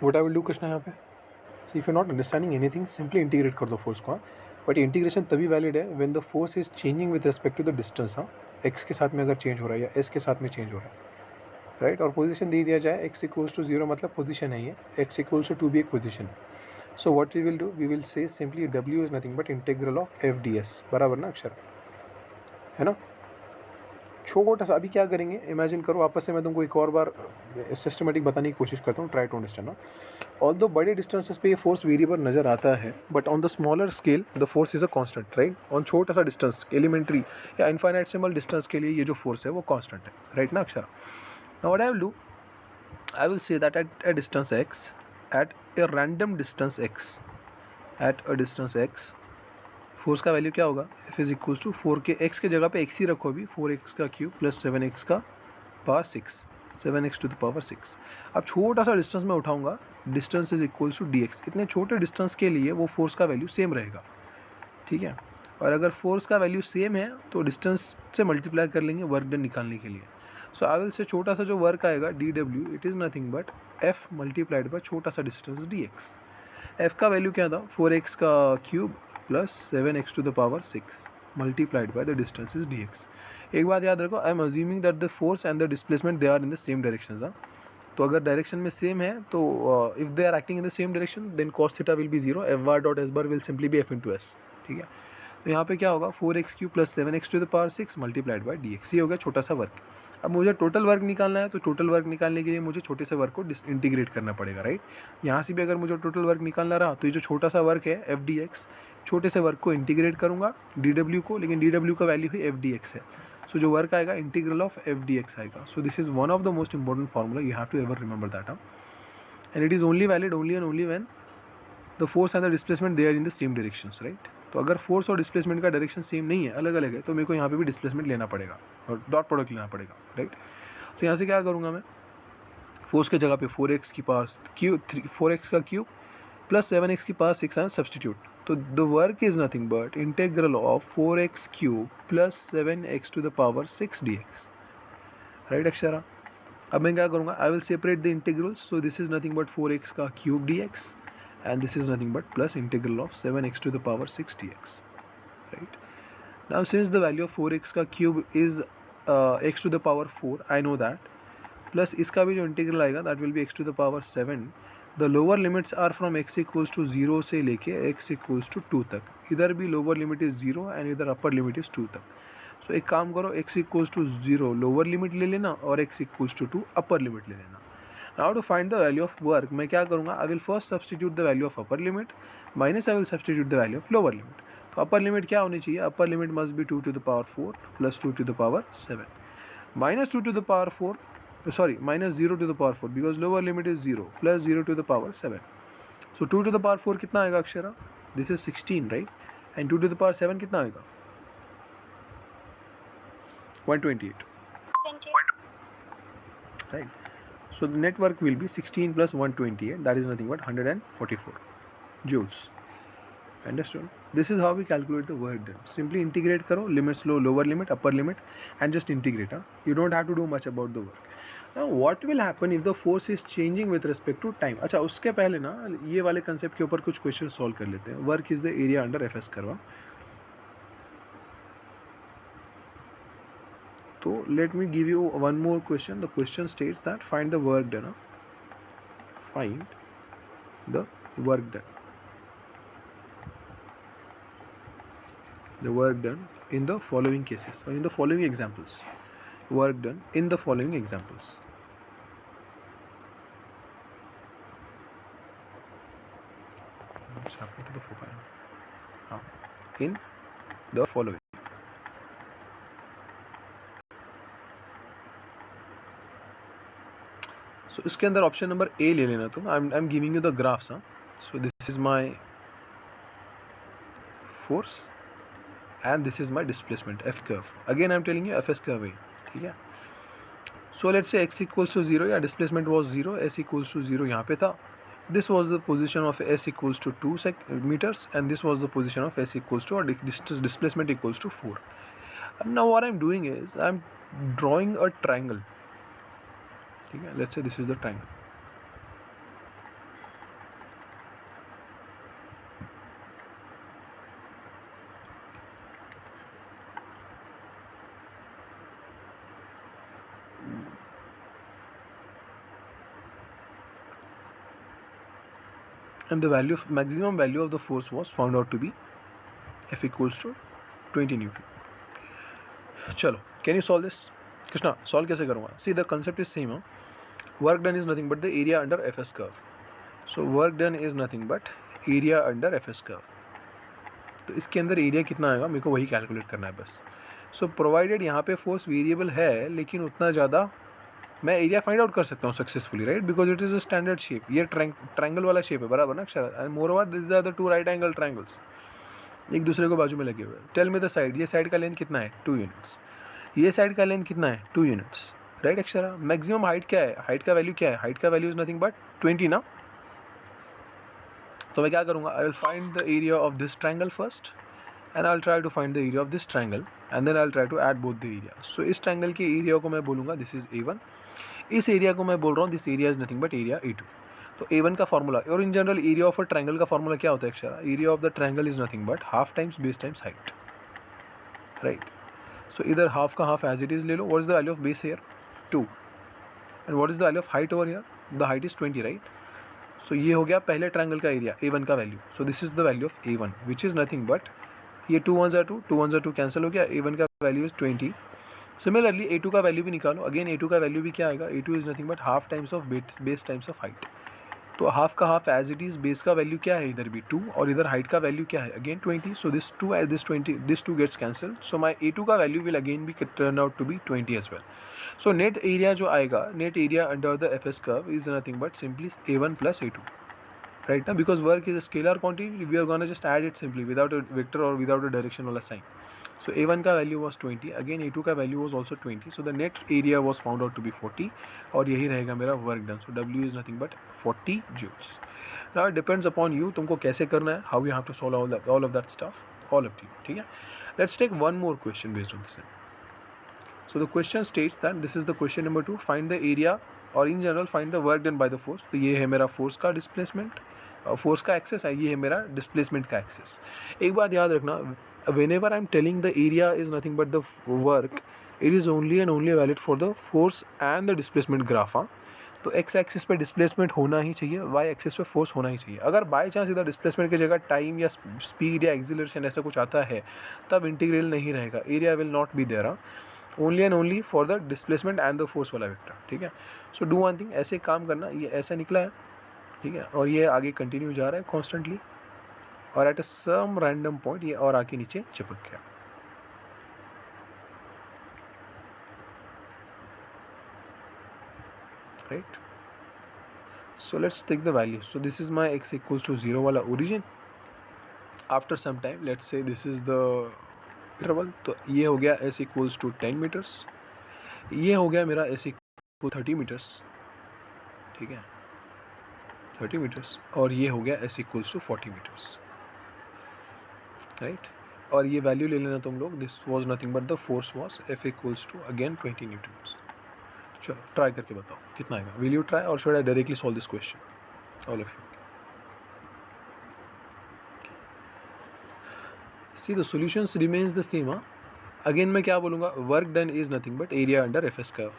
What I will do Krishna यहाँ पे, see if you not understanding anything, simply integrate कर दो फोर्स को। बट इंटीग्रेशन तभी वैलिड है when the force is changing with respect to the distance. हाँ, एक्स के साथ में अगर चेंज हो रहा है या एस के साथ में चेंज हो रहा है, राइट। और पोजीशन दे दिया जाए एक्स इक्वल्स टू 0 मतलब पोजीशन है ये, एक्स इक्वल्स टू 2 भी एक पोजीशन है। So what we will do, we will say simply W is nothing but integral of FdS, बराबर ना अक्षर, है ना। छोटा सा अभी क्या करेंगे, इमेजिन करो आपस से, मैं तुमको एक और बार सिस्टमेटिक बताने की कोशिश करता हूँ, ट्राई टू अंडरस्टैंड ना। ऑल्दो बड़े डिस्टेंसेस पे ये फोर्स वेरिएबल नज़र आता है, but on the smaller scale the force is a constant, right. On छोटा सा डिस्टेंस, एलिमेंट्री या इनफाइनाइट सिंबल डिस्टेंस के लिए ये जो फोर्स है वो कांस्टेंट है, राइट ना अक्षर। Now what I will do, I will say that at a distance x, at a random distance x, at a distance x, force का वैल्यू क्या होगा? F इज इक्वल्स टू 4 के x के जगह पे x ही रखो अभी, 4x का क्यूब प्लस 7x का power 6, 7x to the power 6। अब छोटा सा डिस्टेंस में उठाऊंगा, distance is equals to dx। इतने छोटे डिस्टेंस के लिए वो फोर्स का वैल्यू सेम रहेगा, ठीक है। और अगर फोर्स का वैल्यू सेम है तो डिस्टेंस से मल्टीप्लाई कर लेंगे वर्क डन निकालने के लिए। सो आई विल से छोटा सा जो वर्क आएगा dW, it is nothing but F multiplied by छोटा सा डिस्टेंस dx। F का वैल्यू क्या था? 4x का cube plus 7x to the power 6 multiplied by the distance is dx। एक बात याद रखो, I am assuming that the force and the displacement they are in the same direction. हाँ, तो अगर डायरेक्शन में सेम है तो if they are acting in the same direction then cos theta will be 0, F bar dot S bar will simply be F into S। ठीक है। तो यहाँ पे क्या होगा 4x³ + 7x⁶ multiplied by dx, ये हो गया छोटा सा वर्क। अब मुझे टोटल वर्क निकालना है, तो टोटल वर्क निकालने के लिए मुझे छोटे से वर्क को इंटीग्रेट करना पड़ेगा, राइट। यहाँ से भी अगर मुझे टोटल वर्क निकालना रहा तो ये जो छोटा सा वर्क है f/dx, छोटे से वर्क को इंटीग्रेट करूँगा dw को, लेकिन dw का वैल्यू ही f/dx है। सो जो वर्क आएगा इंटीग्रल ऑफ f/dx आएगा। So this is one of the most important formula, you have to ever remember that, and it is only valid only and only when the force and the displacement they are in the same directions, right. तो अगर फोर्स और डिस्प्लेसमेंट का डायरेक्शन सेम नहीं है, अलग अलग है, तो मेरे को यहाँ पे भी डिस्प्लेसमेंट लेना पड़ेगा और डॉट प्रोडक्ट लेना पड़ेगा, राइट। तो यहाँ से क्या करूँगा मैं, फोर्स के जगह पे 4x की पावर क्यूब 4x का क्यूब + 7x की पावर 6 एंड सब्सटीट्यूट। तो the work is nothing but integral of 4x³ + 7x⁶ dx, right Akshara. अब मैं क्या करूँगा, I will separate the integrals. So this is nothing but 4x³ dx and this is nothing but plus integral of 7x⁶ dx, right. Now since the value of 4x का cube is x⁴, I know that, plus इसका भी जो इंटीग्रल आएगा that will be x⁴. The lower limits are from x = 0 से लेके x = 2 तक, इधर भी लोअर लिमिट इज 0 एंड इधर अपर लिमिट इज 2 तक। सो एक काम करो, x = 0 लोअर लिमिट ले लेना और x = 2 अपर लिमिट ले लेना। Now to find the value of work, मैं क्या करूँगा, I will first substitute the value of upper limit minus I will substitute the value of lower limit। तो अपर लिमिट क्या होनी चाहिए, upper limit must be 2⁴ plus 2⁴, minus 2⁴, sorry minus 0⁴, because lower limit is 0 plus 0⁴. So 2⁴ कितना आएगा Akshara, this is 16, right, and 2⁴ कितना आएगा 128, right. So the net work will be 16 plus 128, that is nothing but 144 joules. Understood? This is how we calculate the work done. Simply integrate करो, limits low, lower limit, upper limit, and just integrate. You don't have to do much about the work. Now what will happen if the force is changing with respect to time? अच्छा, उसके पहले ना ये वाले कंसेप्ट के ऊपर कुछ क्वेश्चन सॉल्व कर लेते हैं। Work is the area under FS curve. So let me give you one more question. The question states that find the work done. Find the work done. The work done in the following cases or in the following examples. Work done in the following examples. What's happening to the focal? In the following. So इसके अंदर ऑप्शन नंबर ए ले लेना तुम। आई am giving you the graphs. So this is my force and this is my displacement F curve. Again I am telling you FS curve है, ठीक है। सो लेट्स से x = 0 या डिस्प्लेसमेंट वाज 0, s = 0 यहाँ पे था। This was the position of s = 2 meters and this was the position of s = or displacement = 4. And now what I am doing is I am drawing a triangle. ठीक है, let's say this is the triangle. And the value of maximum value of the force was found out to be F = 20 Newton. चलो, can you solve this? Krishna solve कैसे करूँगा? See the concept is same. Work done is nothing but the area under FS curve. So work done is nothing but area under FS curve. तो इसके अंदर एरिया कितना आएगा मेरे को वही कैलकुलेट करना है बस। सो प्रोवाइडेड यहाँ पे फोर्स वेरिएबल है लेकिन उतना ज़्यादा मैं एरिया फाइंड आउट कर सकता हूँ successfully, right, because it is a standard shape. ये ट्रायंगल वाला शेप है, बराबर ना Akshar. And moreover this are the 2 right angle triangles, एक दूसरे को बाजू में लगे हुए। टेल मी द साइड, ये साइड का लेंथ कितना है 2 यूनिट्स, ये साइड का लेंथ कितना है 2 units, right Akshara. Maximum height क्या है, हाइट का वैल्यू क्या है, हाइट का वैल्यू इज नथिंग बट 20 ना। तो मैं क्या करूँगा, I will find the area of this triangle first and I'll try to find the area of this triangle and then I'll try to add both the area. So इस triangle के एरिया को मैं बोलूँगा this is A1, इस एरिया को मैं बोल रहा हूँ this area is nothing but area A2. तो A1 का फार्मूला, और in general area of a triangle का फार्मूला क्या होता है Akshara, area of the triangle is nothing but half times base times height, right. So इधर हाफ का हाफ एज इट इज ले लो। What is the value of base here 2 and what is the value of height over here, the height is 20, right. So ये हो गया पहले ट्रायंगल का एरिया A1 का value. So this is the value of A1 which is nothing but ये 2 1 ज़ा 2 कैंसिल हो गया, A1 का वैल्यू इज़ 20। सिमिलरली A2 का वैल्यू भी निकालो, अगेन A2 का वैल्यू भी क्या आएगा, A2 is nothing but half times of base times of height. तो हाफ का half as it is, base का वैल्यू क्या है इधर भी 2 और इधर हाइट का वैल्यू क्या है again 20। So this 2 as this 2 gets cancel, so my A2 का value will again be turn out to be 20 as well. So net area जो आएगा, net area under the FS curve is nothing but simply A1 plus A2, right now, because work is a scalar quantity, we are gonna just add it simply without a vector or without a directional sign. So A1 का value was 20, again A2 का value was also 20, so the net area was found out to be 40 और यही रहेगा मेरा work done. So W is nothing but 40 joules. Now it depends upon you, तुमको कैसे करना है, how you have to solve all of that stuff, all up to you, ठीक है. Let's take one more question based on this. So the question states that this is the question number 2, find the area और in general find the work done by the force. तो ये है मेरा force का displacement, फोर्स का एक्सेस है, ये है मेरा डिस्प्लेसमेंट का एक्सेस. एक बात याद रखना, when ever I am telling the area is nothing but the work, it is only and only valid for the force and the displacement graph. हाँ, तो एक्स एक्सिस पे डिस्प्लेसमेंट होना ही चाहिए, वाई एक्सिस पे फोर्स होना ही चाहिए. अगर बाई चांस इधर डिस्प्लेसमेंट की जगह टाइम या स्पीड या एक्सिलरेशन ऐसा कुछ आता है, तब इंटीग्रल नहीं रहेगा, area will not be there, only and only for the displacement and the force वाला वेक्टर. ठीक है, सो डू वन थिंग, ऐसे काम करना, ये ऐसा निकला है, ठीक है, और ये आगे कंटिन्यू जा रहा है कॉन्स्टेंटली, और at a some random point ये और आके नीचे चिपक गया. Right, so let's take the value. So this is my x equals to 0 वाला origin. After some time let's say this is the interval, तो ये हो गया s इक्वल्स टू 10 मीटर्स, ये हो गया मेरा s इक्वल 30 मीटर्स, ठीक है, 30 मीटर्स, और ये हो गया s equals to 40 meters. Right, और ये वैल्यू ले लेना तुम लोग, this was nothing but the force was F equals to again 20 newtons. चलो ट्राई करके बताओ कितना आएगा. विल यू ट्राई और should I directly solve this question, all of you? See the solutions remains the same. Again मैं क्या बोलूँगा, work done is nothing but area under FS curve,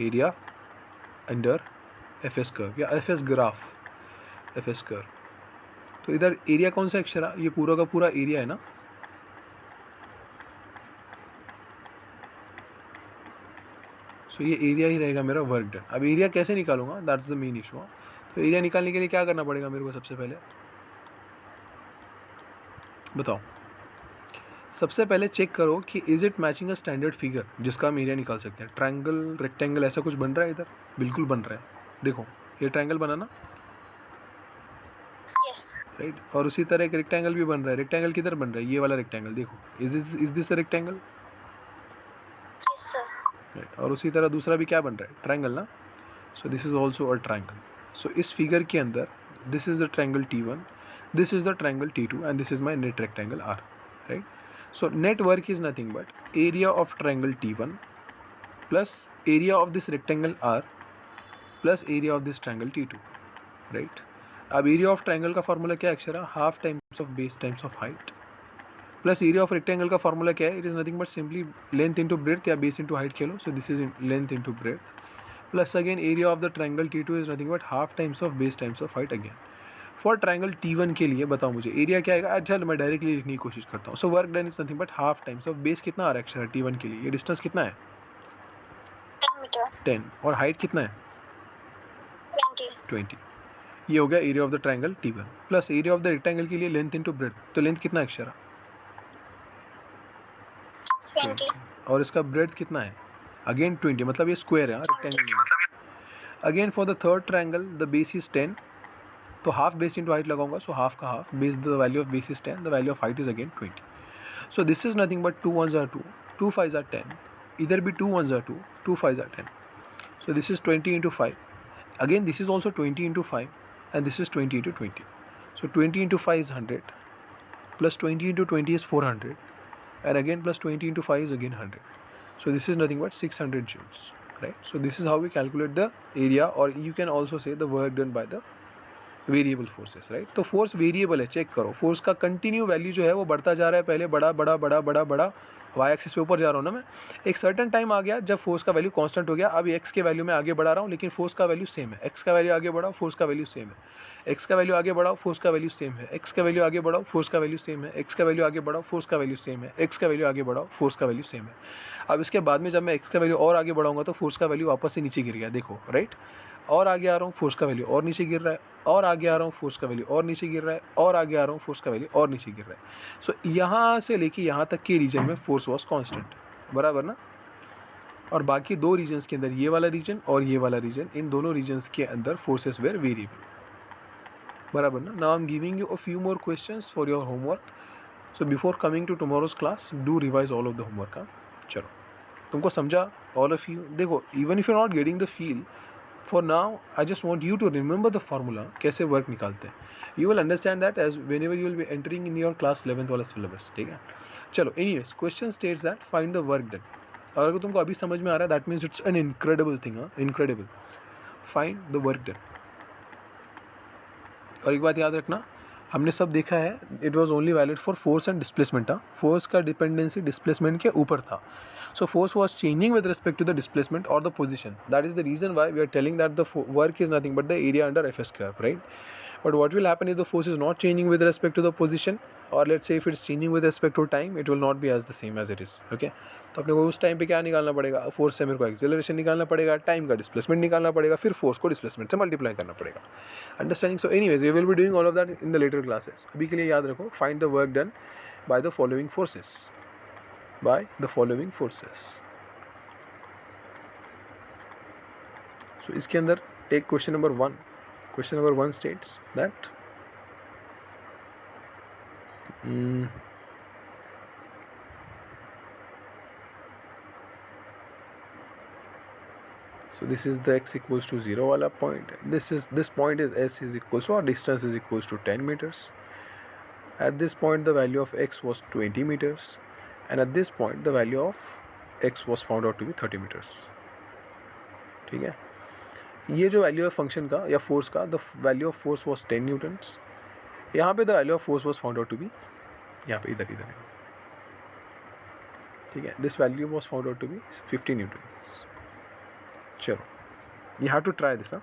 area under FS curve या FS ग्राफ, FS कर्व. तो इधर एरिया कौन सा अक्षर है, ये पूरा का पूरा एरिया है ना. सो ये एरिया ही रहेगा मेरा वर्क डन. अब एरिया कैसे निकालूंगा, दैट्स द मेन इशू. तो एरिया निकालने के लिए क्या करना पड़ेगा मेरे को, सबसे पहले बताओ. सबसे पहले चेक करो कि is it matching a standard figure जिसका हम एरिया निकाल सकते हैं. ट्रायंगल, रेक्टेंगल, ऐसा कुछ बन रहा है इधर, बिल्कुल बन रहा है. देखो ये ट्रायंगल बना ना, राइट, और उसी तरह एक रेक्टेंगल भी बन रहा है. रेक्टेंगल किधर बन रहा है, ये वाला रेक्टेंगल देखो, is this a rectangle, right, और उसी तरह दूसरा भी क्या बन रहा है, ट्रायंगल ना. So this is also a triangle. So इस फिगर के अंदर this is the triangle T1, this is the triangle T2 and this is my net rectangle R. Right, so net work is nothing but area of triangle T1 plus area of this rectangle R plus area of this triangle T2. Right, अब एरिया ऑफ ट्रायंगल का फॉर्मूला क्या अक्षर है, half times of base times of height, plus area of rectangle का फॉर्मूला क्या है, it is nothing but simply length into breadth या base into height Khelo. So this is length into breadth, plus again area of the triangle T2 is nothing but half times of base times of height. Again for triangle T1 के लिए बताओ मुझे एरिया क्या आएगा. अच्छा मैं डायरेक्टली लिखने की कोशिश करता हूँ. So work done is nothing but half times of base कितना आ रहा है अक्षर T1 के लिए, ये डिस्टेंस कितना है 10 मीटर, 10, और हाइट कितना है 20. ये हो गया area of the triangle T1 plus area of the rectangle के लिए लेंथ इनटू ब्रेड्थ. तो लेंथ कितना है अक्षर 20, और इसका ब्रेड्थ कितना है अगेन 20, मतलब ये स्क्वायर है rectangle. Again for the third triangle the base is 10, तो हाफ बेस इंटू हाइट लगाऊंगा. सो हाफ का half base, the value of base is 10, the value of height is again 20. So this is nothing but 2 1s are 2, 2 5s are 10, इधर भी 2 1s are 2, 2 5s are 10. So this is 20 into 5, again this is also 20 into 5 and this is 20 into 20. So 20 into 5 is 100 plus 20 into 20 is 400 and again plus 20 into 5 is again 100. So this is nothing but 600 joules, right? So this is how we calculate the area, or you can also say the work done by the variable forces. Right, तो फोर्स वेरिएबल है, चेक करो फोर्स का कंटिन्यू वैल्यू जो है वो बढ़ता जा रहा है, पहले बड़ा बड़ा बड़ा बड़ा बड़ा वाई एक्सिस पे ऊपर जा रहा हूँ ना मैं, एक सर्टन टाइम आ गया जब फोर्स का वैल्यू कांस्टेंट हो गया, अब एक्स के वैल्यू में आगे बढ़ा रहा हूँ लेकिन फोर्स का वैल्यू सेम है, एक्स का वैल्यू आगे बढ़ाओ फोर्स का वैल्यू सेम है, एक्स का वैल्यू आगे बढ़ाओ फोर्स का वैल्यू सेम है, एक्स का वैल्यू आगे बढ़ाओ फोर्स का वैल्यू सेम है, एक्स का वैल्यू आगे बढ़ाओ फोर्स का वैल्यू सेम है, एक्स का वैल्यू आगे बढ़ाओ फोर्स का वैल्यू सेम है। अब इसके बाद में जब मैं एक्स का वैल्यू और आगे बढ़ाऊंगा तो फोर्स का वैल्यू वापस से नीचे गिर गया, देखो राइट, और आगे आ रहा हूँ फोर्स का वैल्यू और नीचे गिर रहा है, और आगे आ रहा हूँ फोर्स का वैल्यू और नीचे गिर रहा है, और आगे आ रहा हूँ फोर्स का वैल्यू और नीचे गिर रहा है। सो यहाँ से लेके यहाँ तक के रीजन में फोर्स वॉज कांस्टेंट, बराबर ना। और बाकी दो रीजन्स के अंदर, ये वाला रीजन और ये वाला रीजन, इन दोनों रीजन्स के अंदर फोर्सेस वेर वेरिएबल, बराबर ना। Now I am giving you a few more questions for your homework, so before coming to tomorrow's class do revise all of the homework. चलो तुमको समझा ऑल ऑफ यू। देखो even if you not getting the feel for now, I just want you to remember the formula, कैसे वर्क निकालते हैं। You will understand that as whenever you will be entering in your class 11th वाला सिलेबस, ठीक है। चलो anyways, question states that find the work done, और अगर तुमको अभी समझ में आ रहा है that means it's an incredible thing, incredible. Find the work done. और एक बात याद रखना, हमने सब देखा है, it was only valid for force and displacement. Force का डिपेंडेंसी डिस्प्लेसमेंट के ऊपर था, so force was changing with respect to the displacement or the position. That is the reason why we are telling that the work is nothing but the area under Fs curve, right? But what will happen if the force is not changing with respect to the position, or let's say if it's changing with respect to time, it will not be as the same as it is, okay? तो अपने को उस टाइम पे क्या निकालना पड़ेगा, फोर्स से मेरे को एक्सेलरेशन निकालना पड़ेगा, टाइम का डिस्प्लेसमेंट निकालना पड़ेगा, फिर फोर्स को डिस्प्लेसमेंट से मल्टीप्लाई करना पड़ेगा, understanding. So anyways we will be doing all of that in the later classes. अभी के लिए याद रखो, find the work done by the following forces, by the following forces. So इसके अंदर take question number 1. Question number 1 states that so this is the x equals to 0 वाला point. This point is s is equals to, or distance is equals to 10 meters. At this point the value of x was 20 meters, and at this point the value of x was found out to be 30 meters. ठीक है, ये जो वैल्यू है फंक्शन का या फोर्स का, the value of force was 10 newtons. यहाँ पे the value of force was found out to be, यहाँ पे इधर इधर, ठीक है, this value was found out to be 50 newtons. चलो you have to try this,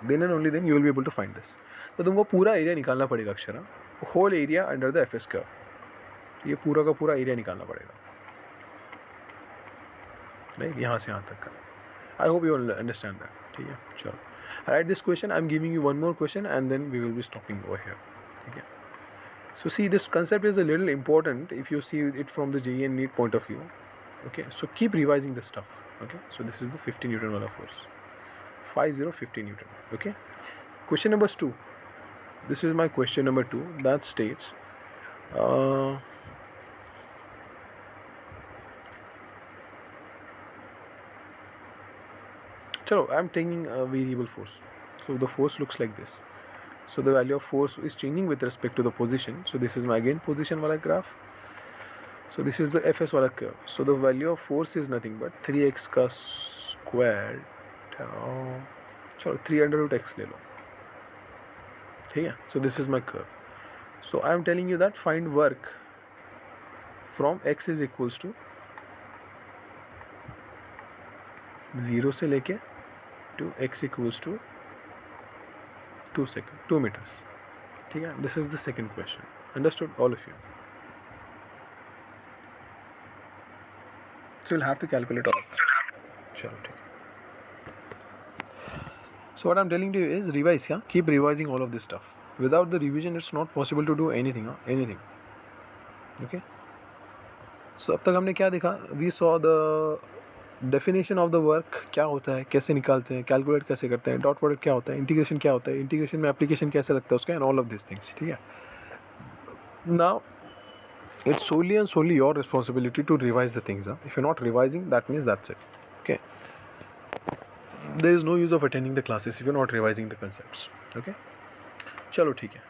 then and only then you will be able to find this. तो तुमको पूरा एरिया निकालना पड़ेगा Akshara, whole area under the F S curve, ये पूरा का पूरा एरिया निकालना पड़ेगा, राइट, यहाँ से यहाँ तक का। I hope you understand that, ठीक है। चलो write this question, I am giving you one more question and then we will be stopping over here, ठीक है। So see this concept is a little important if you see it from the JEE and NEET point of view, okay, so keep revising the stuff, okay. So this is the 50 Newton wala force, 50 Newton, okay. Question number 2, this is my question number 2, that states chalo, I am taking a variable force, so the force looks like this. So the value of force is changing with respect to the position. So this is my again position wala graph. So this is the Fs wala curve. So the value of force is nothing but 3x का squared, चलो 3√x ले लो, ठीक है। So this is my curve. So I am telling you that find work from x is equals to 0 से लेके to x equals to 2 meters, ठीक है। This is the second question. Understood all of you? So you'll have to calculate all of that. चलो ठीक है। So what I'm telling you is revise, yeah. Keep revising all of this stuff. Without the revision, it's not possible to do anything, anything. Okay. So अब तक हमने क्या देखा? We saw the definition of the work क्या होता है, कैसे निकालते हैं, कैलकुलेट कैसे करते हैं, डॉट प्रोडक्ट क्या होता है, इंटीग्रेशन क्या होता है, इंटीग्रेशन में एप्लीकेशन कैसे लगता है उसका, and all of this things, ठीक है। Now it's solely and solely your responsibility to revise the things. If you not revising that means that's it, okay. There is no use of attending the classes if you not revising the concepts, okay. चलो ठीक है।